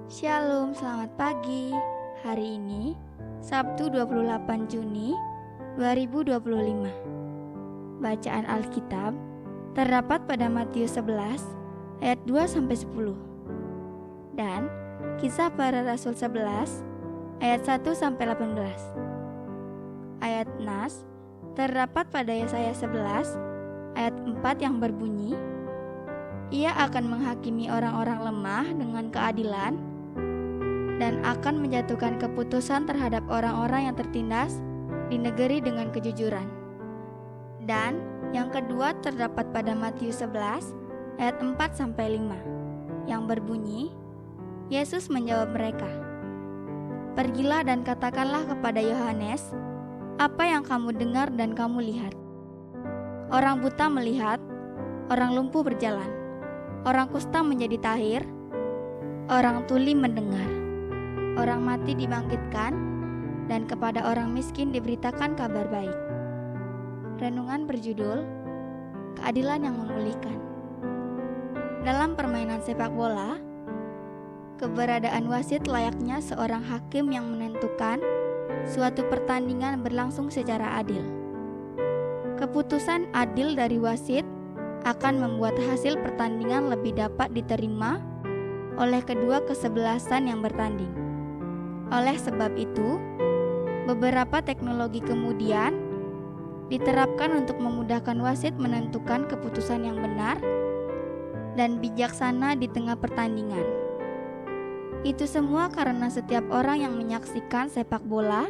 Shalom, selamat pagi. Hari ini, Sabtu 28 Juni 2025. Bacaan Alkitab terdapat pada Matius 11 ayat 2-10 dan Kisah Para Rasul 11 ayat 1-18. Ayat Nas terdapat pada Yesaya 11 ayat 4 yang berbunyi, Ia akan menghakimi orang-orang lemah dengan keadilan dan akan menjatuhkan keputusan terhadap orang-orang yang tertindas di negeri dengan kejujuran. Dan yang kedua terdapat pada Matius 11 ayat 4-5 yang berbunyi, Yesus menjawab mereka, Pergilah dan katakanlah kepada Yohanes apa yang kamu dengar dan kamu lihat. Orang buta melihat, orang lumpuh berjalan, orang kusta menjadi tahir, orang tuli mendengar, orang mati dibangkitkan, dan kepada orang miskin diberitakan kabar baik. Renungan berjudul Keadilan yang Memulihkan. Dalam permainan sepak bola, keberadaan wasit layaknya seorang hakim yang menentukan suatu pertandingan berlangsung secara adil. Keputusan adil dari wasit akan membuat hasil pertandingan lebih dapat diterima oleh kedua kesebelasan yang bertanding. Oleh sebab itu, beberapa teknologi kemudian diterapkan untuk memudahkan wasit menentukan keputusan yang benar dan bijaksana di tengah pertandingan. Itu semua karena setiap orang yang menyaksikan sepak bola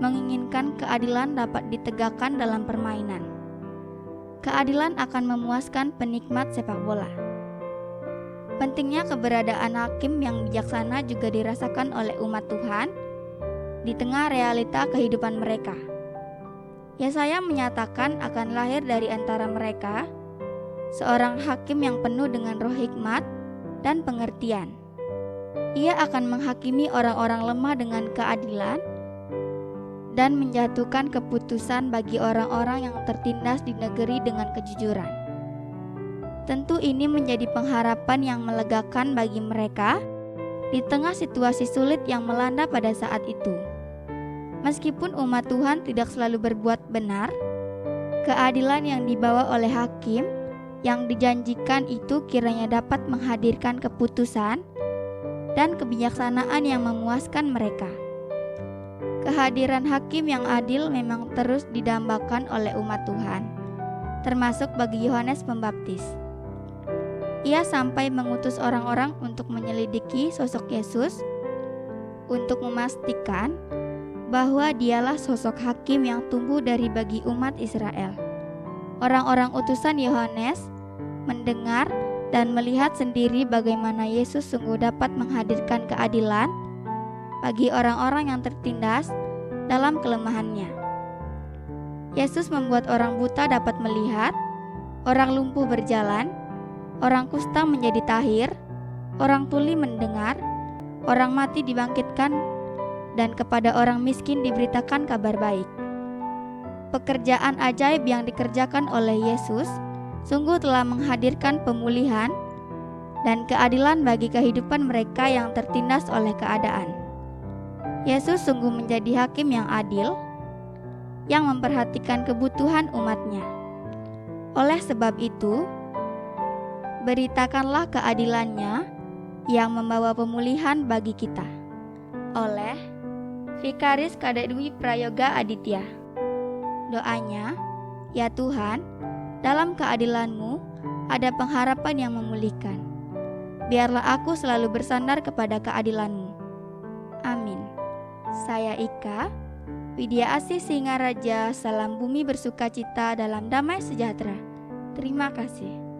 menginginkan keadilan dapat ditegakkan dalam permainan. Keadilan akan memuaskan penikmat sepak bola. Pentingnya keberadaan hakim yang bijaksana juga dirasakan oleh umat Tuhan di tengah realita kehidupan mereka. Yesaya menyatakan akan lahir dari antara mereka seorang hakim yang penuh dengan roh hikmat dan pengertian. Ia akan menghakimi orang-orang lemah dengan keadilan dan menjatuhkan keputusan bagi orang-orang yang tertindas di negeri dengan kejujuran. Tentu ini menjadi pengharapan yang melegakan bagi mereka di tengah situasi sulit yang melanda pada saat itu. Meskipun umat Tuhan tidak selalu berbuat benar, keadilan yang dibawa oleh hakim yang dijanjikan itu kiranya dapat menghadirkan keputusan dan kebijaksanaan yang memuaskan mereka. Kehadiran hakim yang adil memang terus didambakan oleh umat Tuhan, termasuk bagi Yohanes Pembaptis. Ia sampai mengutus orang-orang untuk menyelidiki sosok Yesus untuk memastikan bahwa dialah sosok hakim yang tumbuh dari bagi umat Israel. Orang-orang utusan Yohanes mendengar dan melihat sendiri bagaimana Yesus sungguh dapat menghadirkan keadilan bagi orang-orang yang tertindas dalam kelemahannya. Yesus membuat orang buta dapat melihat, orang lumpuh berjalan, orang kusta menjadi tahir, orang tuli mendengar, orang mati dibangkitkan, dan kepada orang miskin diberitakan kabar baik. Pekerjaan ajaib yang dikerjakan oleh Yesus sungguh telah menghadirkan pemulihan dan keadilan bagi kehidupan mereka yang tertindas oleh keadaan. Yesus sungguh menjadi hakim yang adil, yang memperhatikan kebutuhan umatnya. Oleh sebab itu, beritakanlah keadilannya yang membawa pemulihan bagi kita. Oleh Vikaris Kadek Dwi Prayoga Aditya. Doanya, ya Tuhan, dalam keadilan-Mu ada pengharapan yang memulihkan. Biarlah aku selalu bersandar kepada keadilan-Mu. Amin. Saya Ika, Widya Asih Singaraja, salam bumi bersukacita dalam damai sejahtera. Terima kasih.